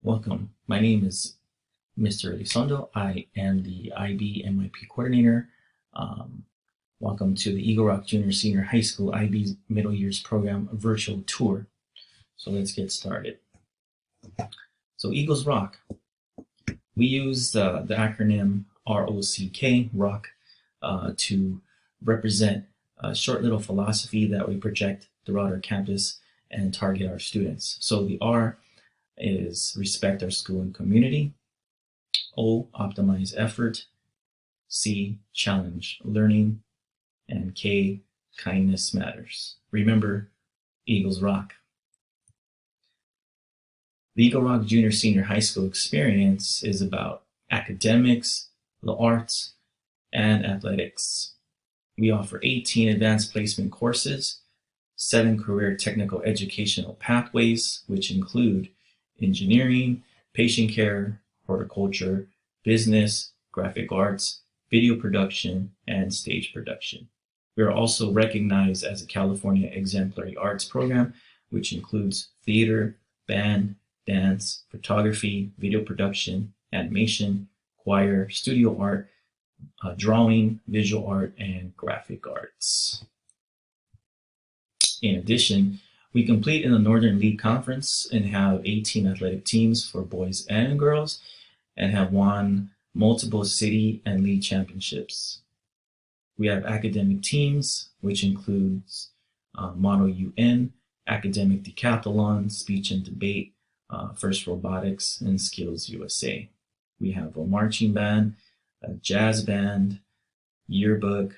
Welcome. My name is Mr. Elizondo. I am the IBMYP coordinator. Welcome to the Eagle Rock Junior Senior High School IB Middle Years Program virtual tour. So let's get started. So Eagles Rock. We use the acronym ROCK, ROCK, to represent a short little philosophy that we project throughout our campus and target our students. So the R is respect our school and community. O, optimize effort. C, challenge learning. And K, kindness matters. Remember, Eagles rock. The Eagle Rock Junior Senior High School experience is about academics, the arts, and athletics. We offer 18 advanced placement courses, 7 career technical educational pathways, which include engineering, patient care, horticulture, business, graphic arts, video production, and stage production. We are also recognized as a California Exemplary Arts Program, which includes theater, band, dance, photography, video production, animation, choir, studio art, drawing, visual art, and graphic arts. In addition, we compete in the Northern League Conference and have 18 athletic teams for boys and girls and have won multiple city and league championships. We have academic teams, which includes Model UN, Academic Decathlon, Speech and Debate, First Robotics, and Skills USA. We have a marching band, a jazz band, yearbook,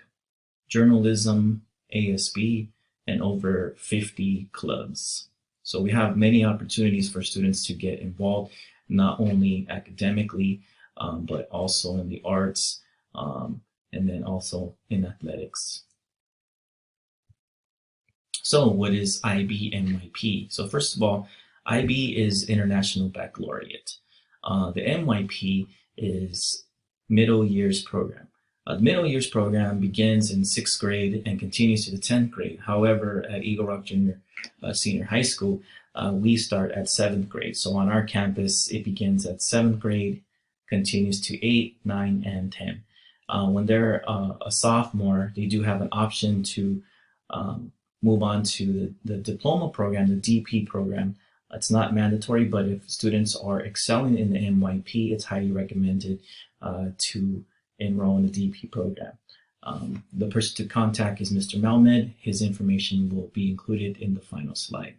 journalism, ASB, and over 50 clubs. So we have many opportunities for students to get involved, not only academically, but also in the arts, and then also in athletics. So what is IBMYP? So first of all, IB is International Baccalaureate. The MYP is Middle Years Program. The Middle Years Program begins in 6th grade and continues to the 10th grade. However, at Eagle Rock Junior Senior High School, we start at 7th grade. So on our campus, it begins at 7th grade, continues to 8, 9, and 10. When they're a sophomore, they do have an option to move on to the diploma program, the DP program. It's not mandatory, but if students are excelling in the MYP, it's highly recommended to enroll in the DP program. The person to contact is Mr. Malmed. His information will be included in the final slide.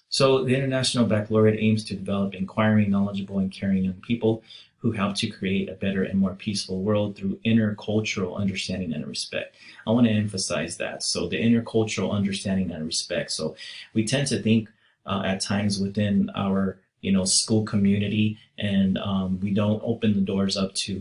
So the International Baccalaureate aims to develop inquiring, knowledgeable, and caring young people who help to create a better and more peaceful world through intercultural understanding and respect. I want to emphasize that. So the intercultural understanding and respect. So we tend to think at times within our school community, and we don't open the doors up to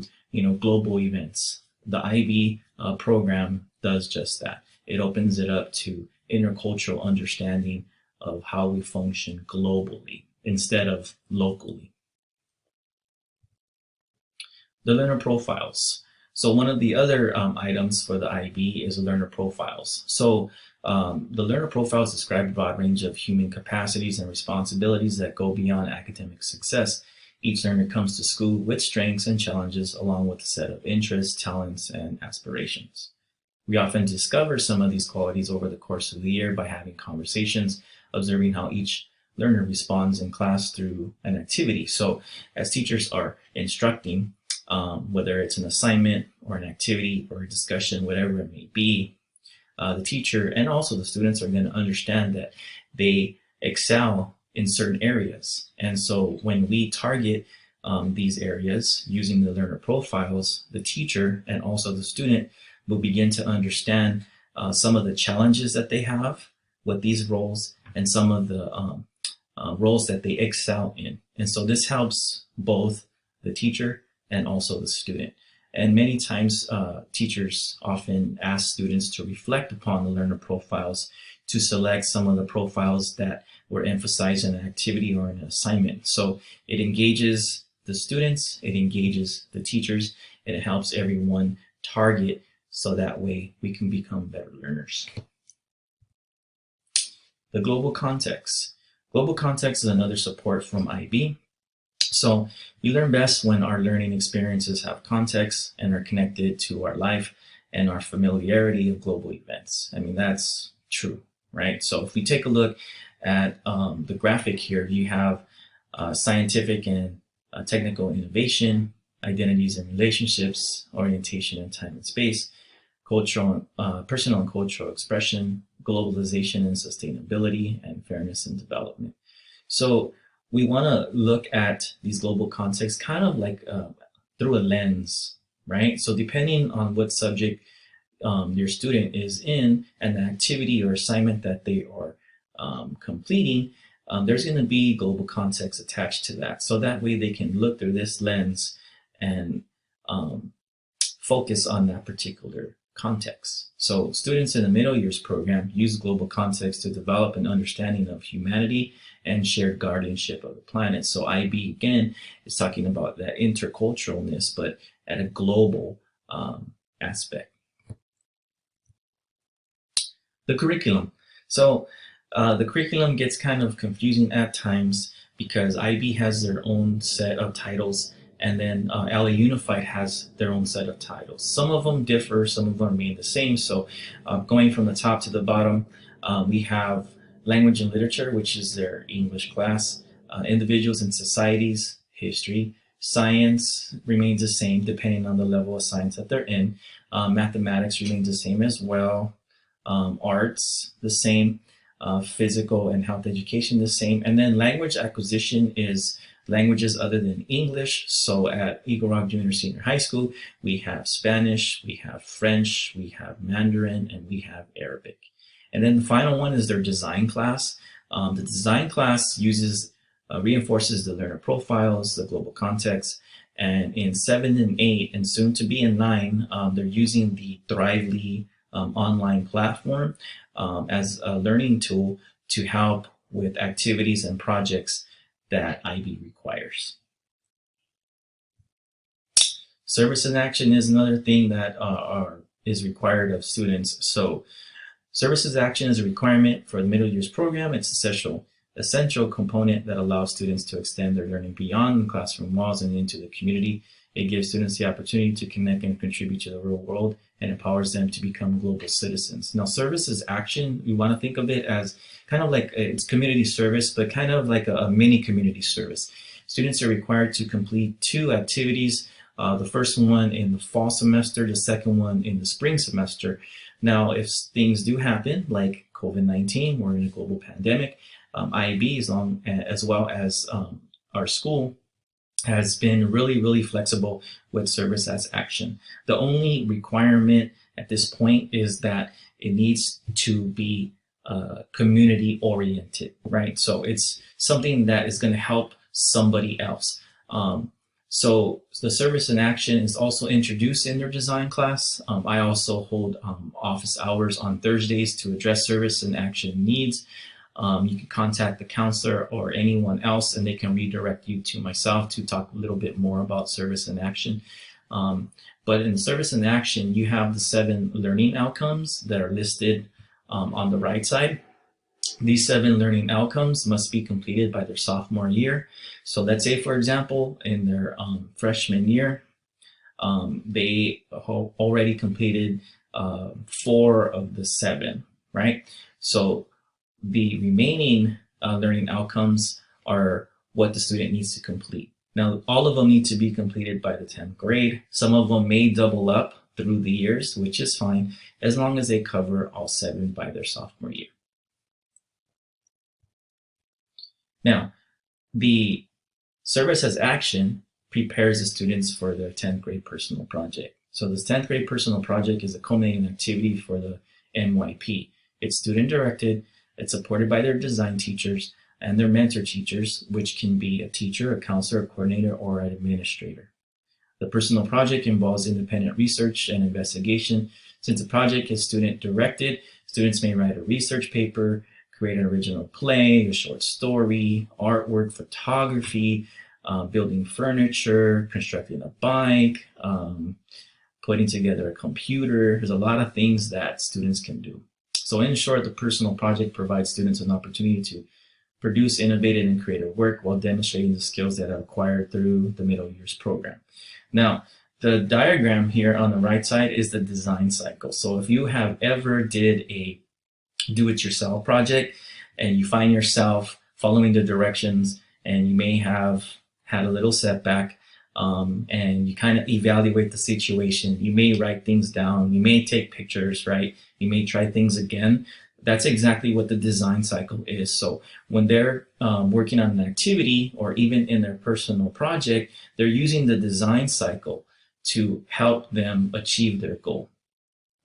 global events. The IB program does just that. It opens it up to intercultural understanding of how we function globally instead of locally. The learner profiles. So one of the other items for the IB is learner profiles. So the learner profiles describe a broad range of human capacities and responsibilities that go beyond academic success. Each learner comes to school with strengths and challenges along with a set of interests, talents, and aspirations. We often discover some of these qualities over the course of the year by having conversations, observing how each learner responds in class through an activity. So as teachers are instructing, whether it's an assignment or an activity or a discussion, whatever it may be, the teacher and also the students are going to understand that they excel in certain areas. And so when we target these areas using the learner profiles, the teacher and also the student will begin to understand some of the challenges that they have with these roles and some of the roles that they excel in. And so this helps both the teacher and also the student. And many times teachers often ask students to reflect upon the learner profiles to select some of the profiles that were emphasized in an activity or an assignment. So it engages the students, it engages the teachers, and it helps everyone target so that way we can become better learners. The global context. Global context is another support from IB. So we learn best when our learning experiences have context and are connected to our life and our familiarity of global events. I mean, that's true, right? So if we take a look at the graphic here, you have scientific and technical innovation, identities and relationships, orientation in time and space, cultural, personal and cultural expression, globalization and sustainability, and fairness and development. So we want to look at these global contexts kind of like through a lens, right? So depending on what subject your student is in and the activity or assignment that they are completing, there's going to be global context attached to that. So that way they can look through this lens and focus on that particular context. So students in the middle years program use global context to develop an understanding of humanity and shared guardianship of the planet. So IB again is talking about that interculturalness, but at a global aspect. The curriculum. So the curriculum gets kind of confusing at times because IB has their own set of titles, and then LA Unified has their own set of titles. Some of them differ, some of them remain the same. So going from the top to the bottom, we have Language and Literature, which is their English class, Individuals and Societies, History, Science remains the same depending on the level of science that they're in. Mathematics remains the same as well. Arts, the same. Physical and health education, the same. And then language acquisition is languages other than English. So at Eagle Rock Junior Senior High School, we have Spanish, we have French, we have Mandarin, and we have Arabic. And then the final one is their design class. The design class reinforces the learner profiles, the global context, and in 7 and 8, and soon to be in 9, they're using the Thrively online platform as a learning tool to help with activities and projects that IB requires. Service in action is another thing that is required of students. So services action is a requirement for the middle years program. It's essential component that allows students to extend their learning beyond the classroom walls and into the community. It gives students the opportunity to connect and contribute to the real world and empowers them to become global citizens. Now, services action, we want to think of it as kind of like it's community service, but kind of like a mini community service. Students are required to complete 2 activities, the first one in the fall semester, the second one in the spring semester. Now, if things do happen, like COVID-19, we're in a global pandemic, IB, as well as our school, has been really flexible with service as action. The only requirement at this point is that it needs to be community oriented, right? So it's something that is going to help somebody else. So the service in action is also introduced in their design class. I also hold office hours on Thursdays to address service in action needs. You can contact the counselor or anyone else, and they can redirect you to myself to talk a little bit more about service in action. But in service in action, you have the 7 learning outcomes that are listed on the right side. These 7 learning outcomes must be completed by their sophomore year. So let's say, for example, in their freshman year, they already completed 4 of the 7, right? So the remaining learning outcomes are what the student needs to complete. Now, all of them need to be completed by the 10th grade. Some of them may double up through the years, which is fine, as long as they cover all 7 by their sophomore year. Now, the service as action prepares the students for their 10th grade personal project. So this 10th grade personal project is a culminating activity for the MYP. It's student directed, it's supported by their design teachers and their mentor teachers, which can be a teacher, a counselor, a coordinator, or an administrator. The personal project involves independent research and investigation. Since the project is student directed, students may write a research paper, create an original play, a short story, artwork, photography, building furniture, constructing a bike, putting together a computer. There's a lot of things that students can do. So in short, the personal project provides students an opportunity to produce innovative and creative work while demonstrating the skills that are acquired through the middle years program. Now, the diagram here on the right side is the design cycle. So if you have ever did a do-it-yourself project and you find yourself following the directions and you may have had a little setback, and you kind of evaluate the situation, you may write things down, you may take pictures, right? You may try things again. That's exactly what the design cycle is. So when they're working on an activity or even in their personal project, they're using the design cycle to help them achieve their goal,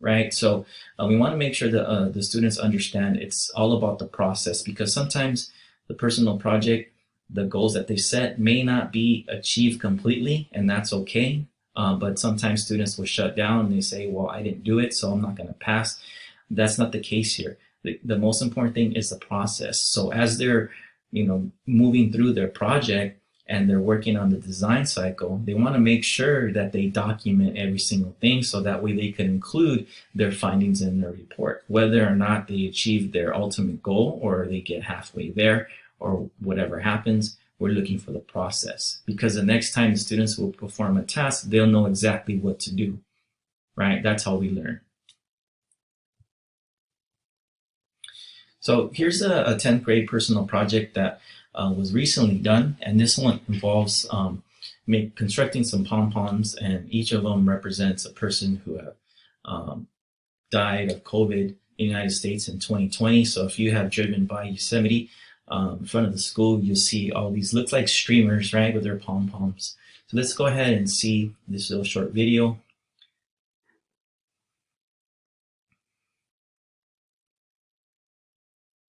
right? So we want to make sure that the students understand it's all about the process, because sometimes the personal project, the goals that they set may not be achieved completely, and that's okay. But sometimes students will shut down and they say, well, I didn't do it, so I'm not going to pass. That's not the case here. The most important thing is the process. So as they're, moving through their project and they're working on the design cycle, they want to make sure that they document every single thing so that way they can include their findings in their report, whether or not they achieve their ultimate goal or they get halfway there or whatever happens. We're looking for the process, because the next time the students will perform a task, they'll know exactly what to do, right? That's how we learn. So here's a 10th grade personal project that was recently done, and this one involves constructing some pom-poms, and each of them represents a person who have died of COVID in the United States in 2020. So if you have driven by Yosemite in front of the school, you'll see all these, look like streamers, right, with their pom-poms. So let's go ahead and see this little short video.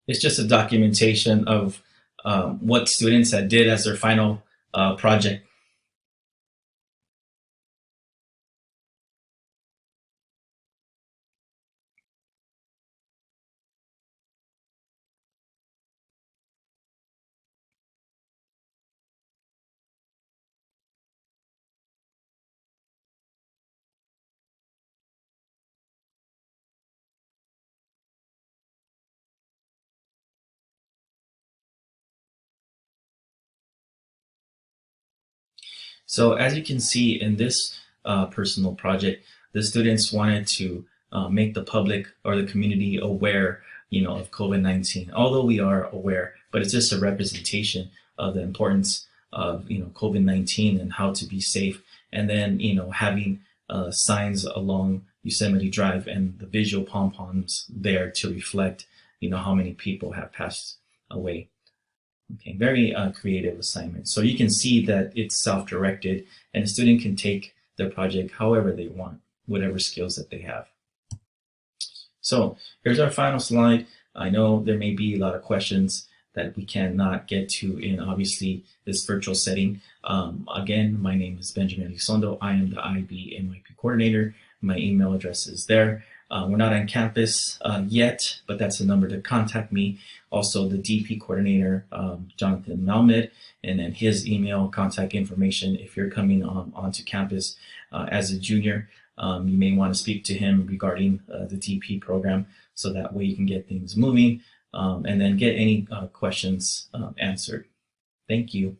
It's just a documentation of what students had did as their final project. So as you can see in this personal project, the students wanted to make the public or the community aware, of COVID-19. Although we are aware, but it's just a representation of the importance of, COVID-19 and how to be safe. And then, having signs along Yosemite Drive and the visual pom-poms there to reflect, how many people have passed away. Okay, very creative assignment. So you can see that it's self-directed, and a student can take their project however they want, whatever skills that they have. So here's our final slide. I know there may be a lot of questions that we cannot get to in obviously this virtual setting. Again, my name is Benjamin Elizondo. I am the IBMYP coordinator. My email address is there. We're not on campus yet, but that's the number to contact me. Also, the DP coordinator, Jonathan Malmed, and then his email contact information. If you're coming onto campus as a junior, you may want to speak to him regarding the DP program, so that way you can get things moving and then get any questions answered. Thank you.